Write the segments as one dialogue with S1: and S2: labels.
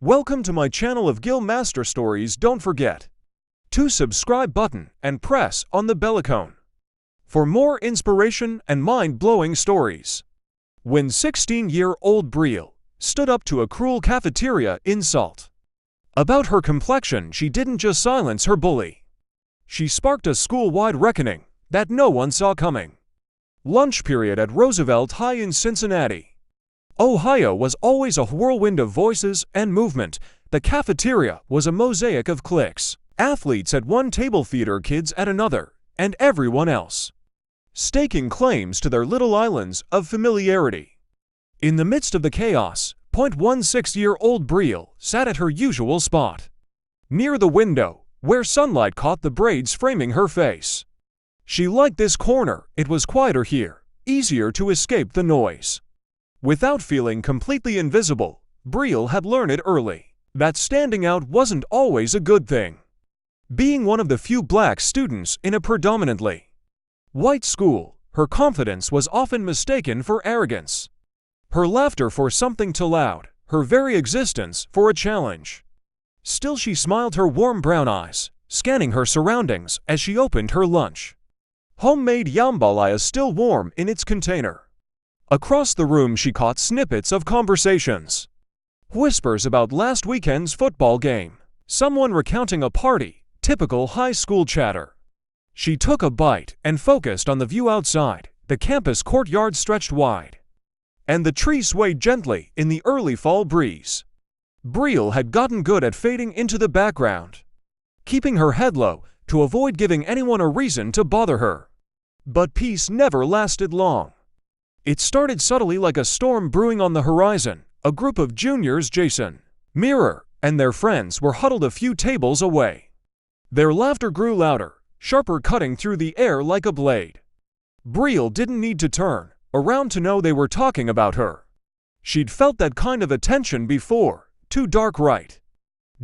S1: Welcome to my channel of Gill Master Stories. Don't forget to subscribe button and press on the bell icon for more inspiration and mind-blowing stories. When 16-year-old Brielle stood up to a cruel cafeteria insult about her complexion, she didn't just silence her bully. She sparked a school-wide reckoning that no one saw coming. Lunch period at Roosevelt High in Cincinnati, Ohio was always a whirlwind of voices and movement. The cafeteria was a mosaic of cliques. Athletes at one table, theater kids at another, and everyone else staking claims to their little islands of familiarity. In the midst of the chaos, 16-year-old Brielle sat at her usual spot, near the window, where sunlight caught the braids framing her face. She liked this corner. It was quieter here, easier to escape the noise. Without feeling completely invisible, Brielle had learned early that standing out wasn't always a good thing. Being one of the few black students in a predominantly white school, her confidence was often mistaken for arrogance, her laughter for something too loud, her very existence for a challenge. Still, she smiled, her warm brown eyes scanning her surroundings as she opened her lunch. Homemade jambalaya still warm in its container. Across the room she caught snippets of conversations. Whispers about last weekend's football game. Someone recounting a party. Typical high school chatter. She took a bite and focused on the view outside. The campus courtyard stretched wide, and the trees swayed gently in the early fall breeze. Brielle had gotten good at fading into the background, keeping her head low to avoid giving anyone a reason to bother her. But peace never lasted long. It started subtly, like a storm brewing on the horizon. A group of juniors, Jason, Mirror, and their friends were huddled a few tables away. Their laughter grew louder, sharper, cutting through the air like a blade. Brielle didn't need to turn around to know they were talking about her. She'd felt that kind of attention before. Too dark, right?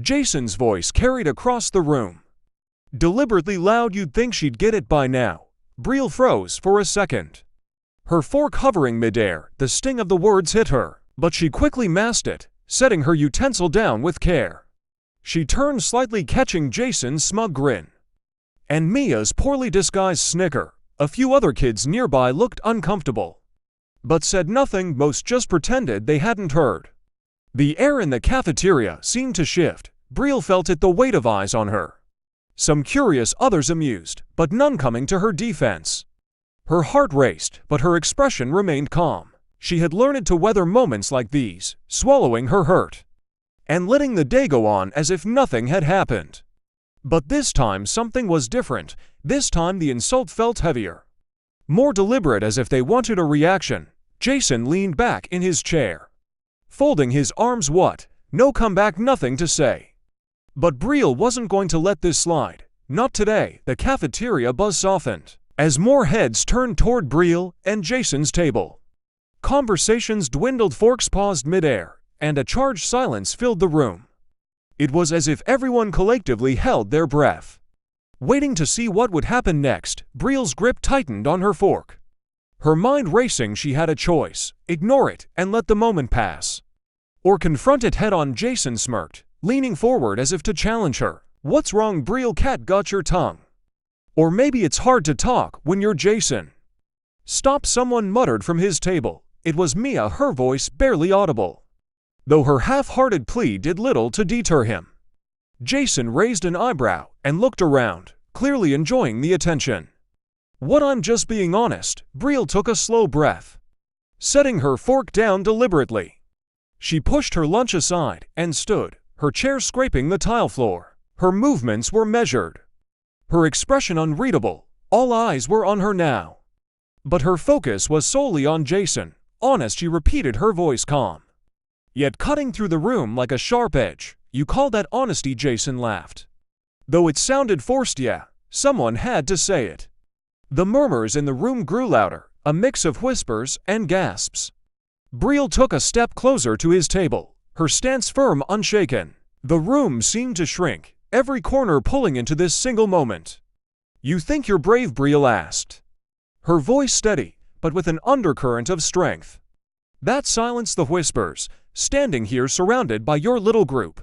S1: Jason's voice carried across the room, deliberately loud. You'd think she'd get it by now. Brielle froze for a second, her fork hovering midair. The sting of the words hit her, but she quickly masked it, setting her utensil down with care. She turned slightly, catching Jason's smug grin and Mia's poorly disguised snicker. A few other kids nearby looked uncomfortable, but said nothing. Most just pretended they hadn't heard. The air in the cafeteria seemed to shift. Brielle felt it, the weight of eyes on her. Some curious, others amused, but none coming to her defense. Her heart raced, but her expression remained calm. She had learned to weather moments like these, swallowing her hurt and letting the day go on as if nothing had happened. But this time something was different. This time the insult felt heavier, more deliberate, as if they wanted a reaction. Jason leaned back in his chair, folding his arms. What? No comeback, nothing to say. But Brielle wasn't going to let this slide. Not today. The cafeteria buzz softened as more heads turned toward Brielle and Jason's table. Conversations dwindled, forks paused midair, and a charged silence filled the room. It was as if everyone collectively held their breath, waiting to see what would happen next. Brielle's grip tightened on her fork, her mind racing. She had a choice: ignore it and let the moment pass, or confront it head-on. Jason smirked, leaning forward as if to challenge her. What's wrong, Brielle? Cat got your tongue? Or maybe it's hard to talk when you're Jason. Stop, someone muttered from his table. It was Mia, her voice barely audible, though her half-hearted plea did little to deter him. Jason raised an eyebrow and looked around, clearly enjoying the attention. What? I'm just being honest. Brielle took a slow breath, setting her fork down deliberately. She pushed her lunch aside and stood, her chair scraping the tile floor. Her movements were measured, her expression unreadable. All eyes were on her now, but her focus was solely on Jason. Honest, she repeated, her voice calm, yet cutting through the room like a sharp edge. You call that honesty? Jason laughed, though it sounded forced. Yeah, someone had to say it. The murmurs in the room grew louder, a mix of whispers and gasps. Brielle took a step closer to his table, her stance firm, unshaken. The room seemed to shrink, every corner pulling into this single moment. You think you're brave? Brielle asked, her voice steady, but with an undercurrent of strength. That silenced the whispers. standing here surrounded by your little group,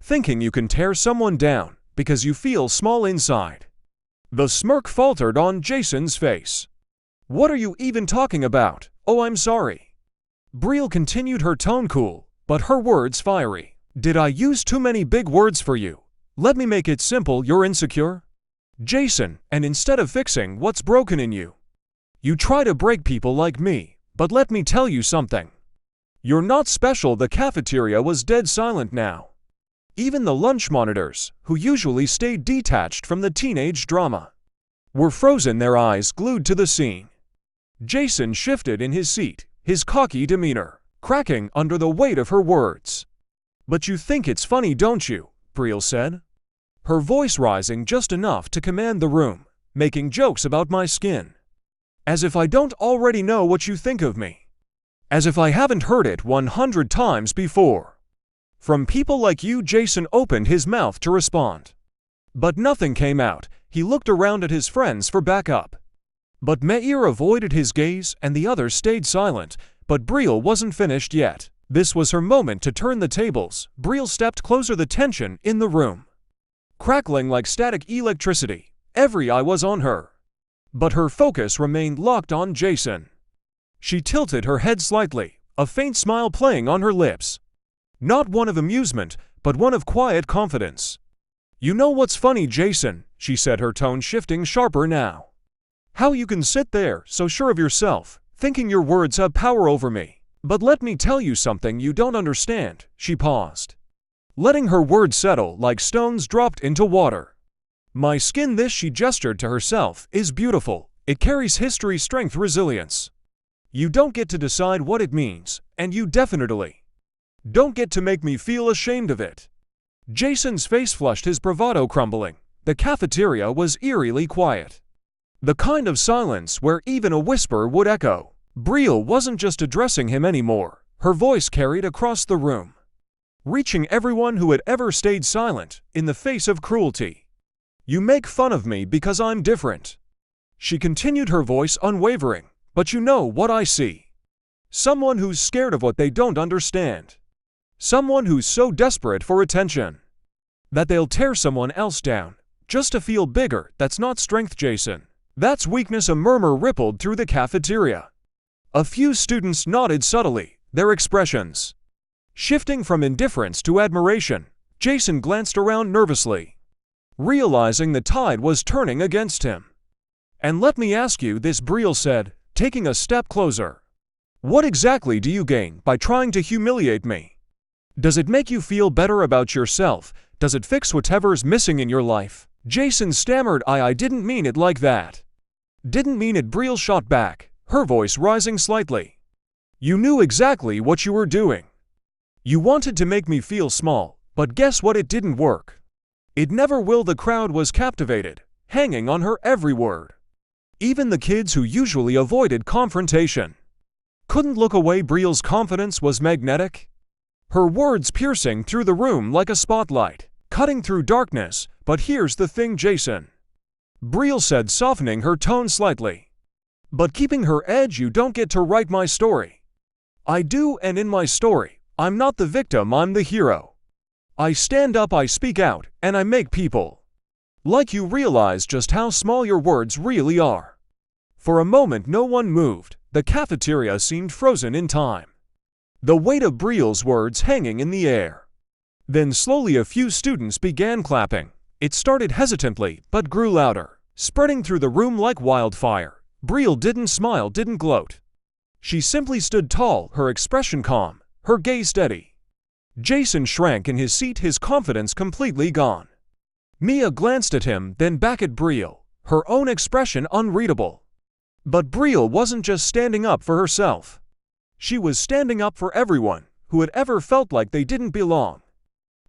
S1: thinking you can tear someone down because you feel small inside. The smirk faltered on Jason's face. What are you even talking about? Oh, I'm sorry. Brielle continued, her tone cool, but her words fiery. Did I use too many big words for you? Let me make it simple, you're insecure, Jason, and instead of fixing what's broken in you, you try to break people like me. But let me tell you something. You're not special. The cafeteria was dead silent now. Even the lunch monitors, who usually stayed detached from the teenage drama, were frozen, their eyes glued to the scene. Jason shifted in his seat, his cocky demeanor cracking under the weight of her words. But you think it's funny, don't you? Brielle said, her voice rising just enough to command the room, making jokes about my skin. As if I don't already know what you think of me. As if I haven't heard it 100 times before. From people like you. Jason opened his mouth to respond, but nothing came out. He looked around at his friends for backup. But Meir avoided his gaze and the others stayed silent. But Brielle wasn't finished yet. This was her moment to turn the tables. Brielle stepped closer, the tension in the room crackling like static electricity. Every eye was on her. But her focus remained locked on Jason. She tilted her head slightly, a faint smile playing on her lips. Not one of amusement, but one of quiet confidence. You know what's funny, Jason, she said, her tone shifting sharper now. How you can sit there, so sure of yourself, thinking your words have power over me. But let me tell you something you don't understand. She paused, letting her words settle like stones dropped into water. My skin, this, she gestured to herself, is beautiful. It carries history, strength, resilience. You don't get to decide what it means, and you definitely don't get to make me feel ashamed of it. Jason's face flushed, his bravado crumbling. The cafeteria was eerily quiet. The kind of silence where even a whisper would echo. Brielle wasn't just addressing him anymore. Her voice carried across the room, reaching everyone who had ever stayed silent in the face of cruelty. You make fun of me because I'm different. She continued, her voice unwavering. But you know what I see? Someone who's scared of what they don't understand. Someone who's so desperate for attention that they'll tear someone else down just to feel bigger. That's not strength, Jason. That's weakness. A murmur rippled through the cafeteria. A few students nodded subtly, their expressions shifting from indifference to admiration. Jason glanced around nervously, realizing the tide was turning against him. And let me ask you this, Brielle said, taking a step closer. What exactly do you gain by trying to humiliate me? Does it make you feel better about yourself? Does it fix whatever's missing in your life? Jason stammered, I didn't mean it like that. Didn't mean it, Brielle shot back, her voice rising slightly. You knew exactly what you were doing. You wanted to make me feel small, but guess what? It didn't work. It never will. The crowd was captivated, hanging on her every word. Even the kids who usually avoided confrontation couldn't look away. Brielle's confidence was magnetic, her words piercing through the room like a spotlight, cutting through darkness. But here's the thing, Jason, Brielle said, softening her tone slightly, but keeping her edge. You don't get to write my story. I do, and in my story, I'm not the victim, I'm the hero. I stand up, I speak out, and I make people like you realize just how small your words really are. For a moment no one moved. The cafeteria seemed frozen in time, the weight of Brielle's words hanging in the air. Then slowly a few students began clapping. It started hesitantly, but grew louder, spreading through the room like wildfire. Brielle didn't smile, didn't gloat. She simply stood tall, her expression calm, her gaze steady. Jason shrank in his seat, his confidence completely gone. Mia glanced at him, then back at Brielle, her own expression unreadable. But Brielle wasn't just standing up for herself. She was standing up for everyone who had ever felt like they didn't belong.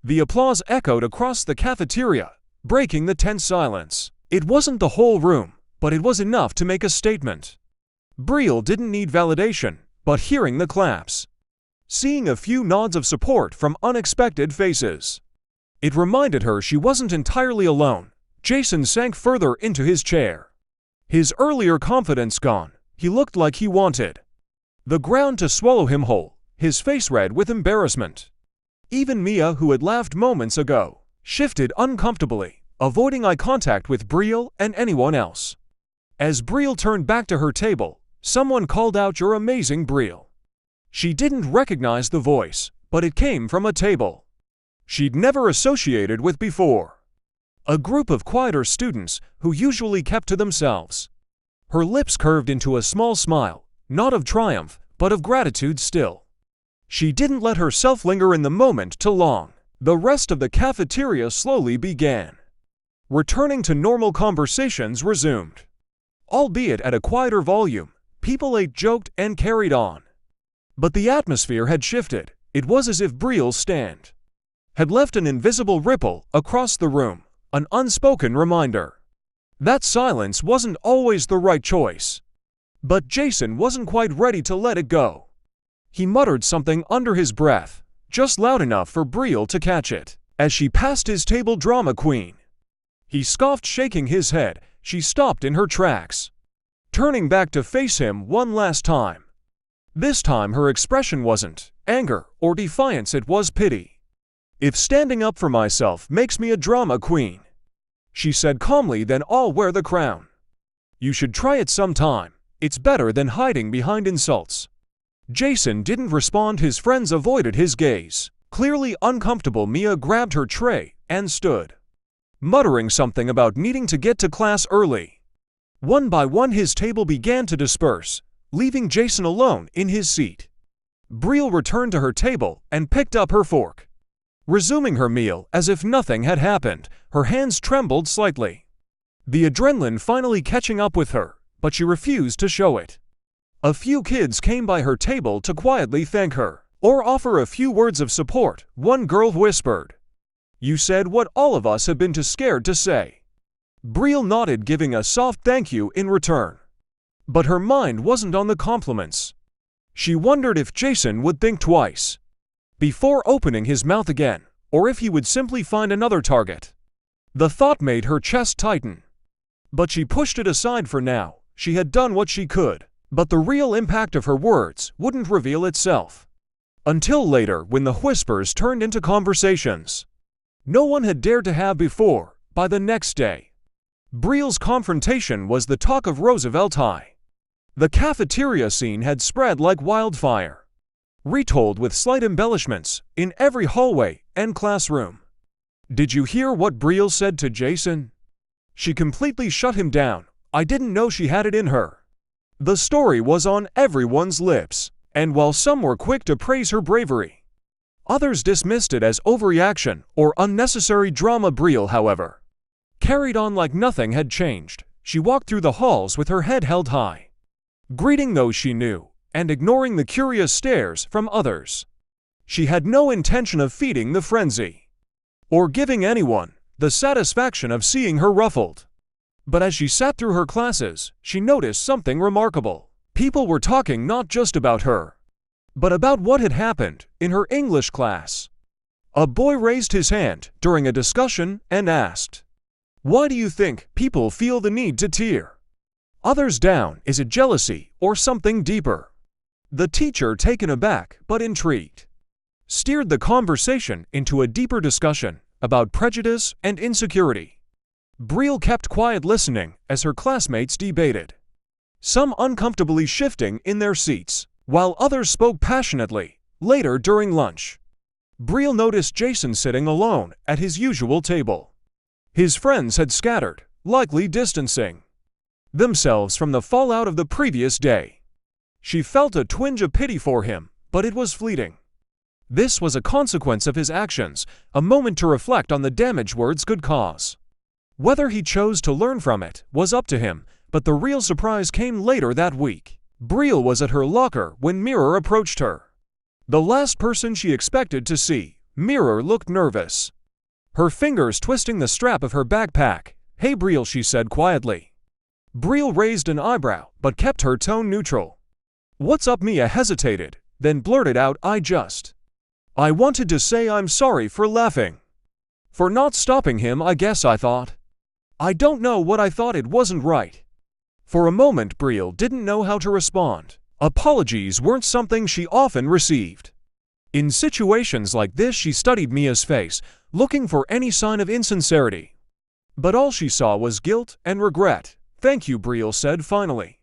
S1: The applause echoed across the cafeteria, breaking the tense silence. It wasn't the whole room, but it was enough to make a statement. Brielle didn't need validation, but hearing the claps, seeing a few nods of support from unexpected faces, it reminded her she wasn't entirely alone. Jason sank further into his chair, his earlier confidence gone. He looked like he wanted the ground to swallow him whole. his face red with embarrassment. Even Mia, who had laughed moments ago, shifted uncomfortably, avoiding eye contact with Brielle and anyone else. As Brielle turned back to her table, someone called out, "You're amazing, Brielle." She didn't recognize the voice, but it came from a table she'd never associated with before. A group of quieter students who usually kept to themselves. Her lips curved into a small smile, not of triumph, but of gratitude still. She didn't let herself linger in the moment too long. The rest of the cafeteria slowly began. Returning to normal, conversations resumed. Albeit at a quieter volume, people ate, joked, and carried on. But the atmosphere had shifted. It was as if Brielle's stand had left an invisible ripple across the room, an unspoken reminder that silence wasn't always the right choice. But Jason wasn't quite ready to let it go. He muttered something under his breath, just loud enough for Brielle to catch it, as she passed his table. "Drama queen." He scoffed, shaking his head. She stopped in her tracks, turning back to face him one last time. This time her expression wasn't anger or defiance, it was pity. "If standing up for myself makes me a drama queen," she said calmly, "then I'll wear the crown. You should try it sometime. It's better than hiding behind insults." Jason didn't respond. His friends avoided his gaze. Clearly uncomfortable, Mia grabbed her tray and stood, muttering something about needing to get to class early. One by one his table began to disperse, leaving Jason alone in his seat. Brielle returned to her table and picked up her fork, resuming her meal as if nothing had happened. Her hands trembled slightly, the adrenaline finally catching up with her, but she refused to show it. A few kids came by her table to quietly thank her or offer a few words of support. One girl whispered, "You said what all of us have been too scared to say." Brielle nodded, giving a soft thank you in return. But her mind wasn't on the compliments. She wondered if Jason would think twice before opening his mouth again, or if he would simply find another target. The thought made her chest tighten. But she pushed it aside for now. She had done what she could, but the real impact of her words wouldn't reveal itself until later, when the whispers turned into conversations no one had dared to have before. By the next day, Brielle's confrontation was the talk of Roosevelt High. The cafeteria scene had spread like wildfire, retold with slight embellishments in every hallway and classroom. "Did you hear what Brielle said to Jason? She completely shut him down. I didn't know she had it in her." The story was on everyone's lips, and while some were quick to praise her bravery, others dismissed it as overreaction or unnecessary drama. Brielle, however, carried on like nothing had changed. She walked through the halls with her head held high, greeting those she knew and ignoring the curious stares from others. She had no intention of feeding the frenzy or giving anyone the satisfaction of seeing her ruffled. But as she sat through her classes, she noticed something remarkable. People were talking not just about her, but about what had happened in her English class. A boy raised his hand during a discussion and asked, "Why do you think people feel the need to tear others down? Is it jealousy or something deeper?" The teacher, taken aback but intrigued, steered the conversation into a deeper discussion about prejudice and insecurity. Brielle kept quiet, listening as her classmates debated, some uncomfortably shifting in their seats, while others spoke passionately. Later, during lunch, Brielle noticed Jason sitting alone at his usual table. His friends had scattered, likely distancing themselves from the fallout of the previous day. She felt a twinge of pity for him, but it was fleeting. This was a consequence of his actions, a moment to reflect on the damage words could cause. Whether he chose to learn from it was up to him, but the real surprise came later that week. Brielle was at her locker when Mirror approached her. The last person she expected to see, Mirror looked nervous, her fingers twisting the strap of her backpack. "Hey Brielle," she said quietly. Brielle raised an eyebrow, but kept her tone neutral. "What's up?" Mia hesitated, then blurted out, I wanted to say I'm sorry for laughing. For not stopping him, I guess I thought. I don't know what I thought, it wasn't right." For a moment Brielle didn't know how to respond. Apologies weren't something she often received. In situations like this, she studied Mia's face, looking for any sign of insincerity. But all she saw was guilt and regret. "Thank you," Brielle said finally.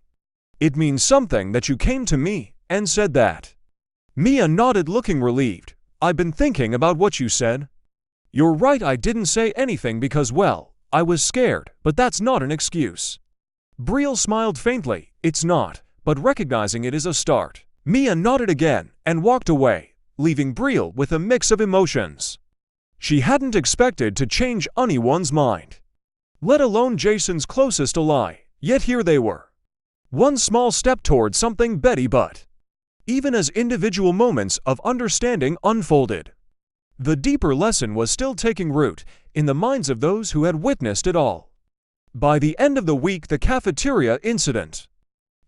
S1: "It means something that you came to me and said that." Mia nodded, looking relieved. "I've been thinking about what you said. You're right, I didn't say anything because, well, I was scared, but that's not an excuse." Brielle smiled faintly. "It's not, but recognizing it is a start." Mia nodded again and walked away, leaving Brielle with a mix of emotions. She hadn't expected to change anyone's mind, let alone Jason's closest ally, yet here they were. One small step toward something better, but even as individual moments of understanding unfolded, the deeper lesson was still taking root in the minds of those who had witnessed it all. By the end of the week, the cafeteria incident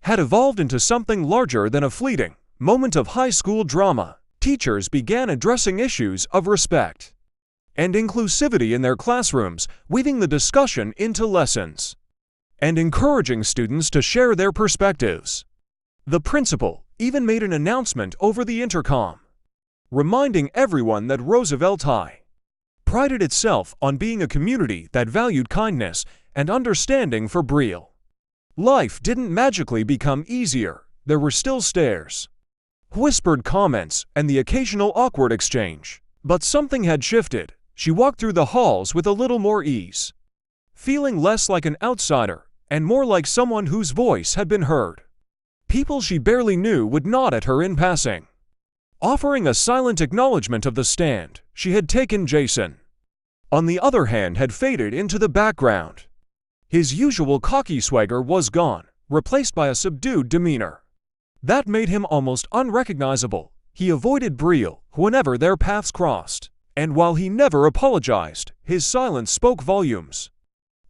S1: had evolved into something larger than a fleeting moment of high school drama. Teachers began addressing issues of respect and inclusivity in their classrooms, weaving the discussion into lessons and encouraging students to share their perspectives. The principal even made an announcement over the intercom, reminding everyone that Roosevelt High prided itself on being a community that valued kindness and understanding. For Brielle, life didn't magically become easier. There were still stares, whispered comments, and the occasional awkward exchange. But something had shifted. She walked through the halls with a little more ease, feeling less like an outsider and more like someone whose voice had been heard. People she barely knew would nod at her in passing, offering a silent acknowledgement of the stand she had taken. Jason, on the other hand, had faded into the background. His usual cocky swagger was gone, replaced by a subdued demeanor that made him almost unrecognizable. He avoided Brielle whenever their paths crossed, and while he never apologized, his silence spoke volumes.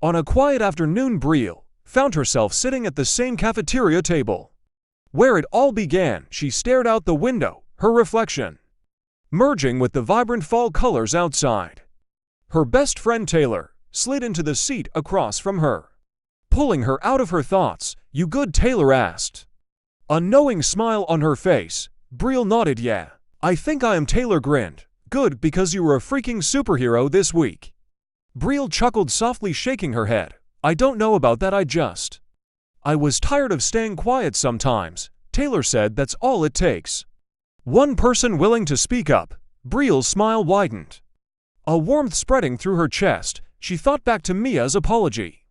S1: On a quiet afternoon, Brielle found herself sitting at the same cafeteria table where it all began. She stared out the window, her reflection merging with the vibrant fall colors outside. Her best friend Taylor slid into the seat across from her, pulling her out of her thoughts. "You good?" Taylor asked, a knowing smile on her face. Brielle nodded. "Yeah, I think I am." Taylor grinned. "Good, because you were a freaking superhero this week." Brielle chuckled softly, shaking her head. "I don't know about that, I was tired of staying quiet sometimes." Taylor said, "That's all it takes. One person willing to speak up." Brielle's smile widened, a warmth spreading through her chest. She thought back to Mia's apology,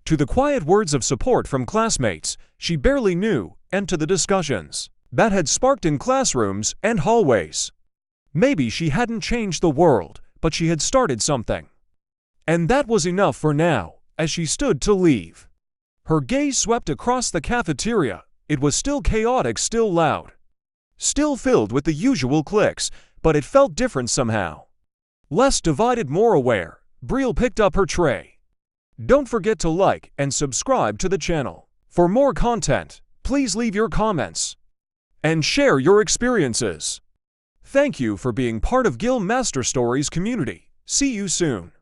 S1: to the quiet words of support from classmates she barely knew, and to the discussions that had sparked in classrooms and hallways. Maybe she hadn't changed the world, but she had started something. And that was enough for now. As she stood to leave, her gaze swept across the cafeteria. It was still chaotic, still loud, still filled with the usual cliques, but it felt different somehow. Less divided, more aware. Brielle picked up her tray. Don't forget to like and subscribe to the channel. For more content, please leave your comments and share your experiences. Thank you for being part of Gill Master Stories community. See you soon.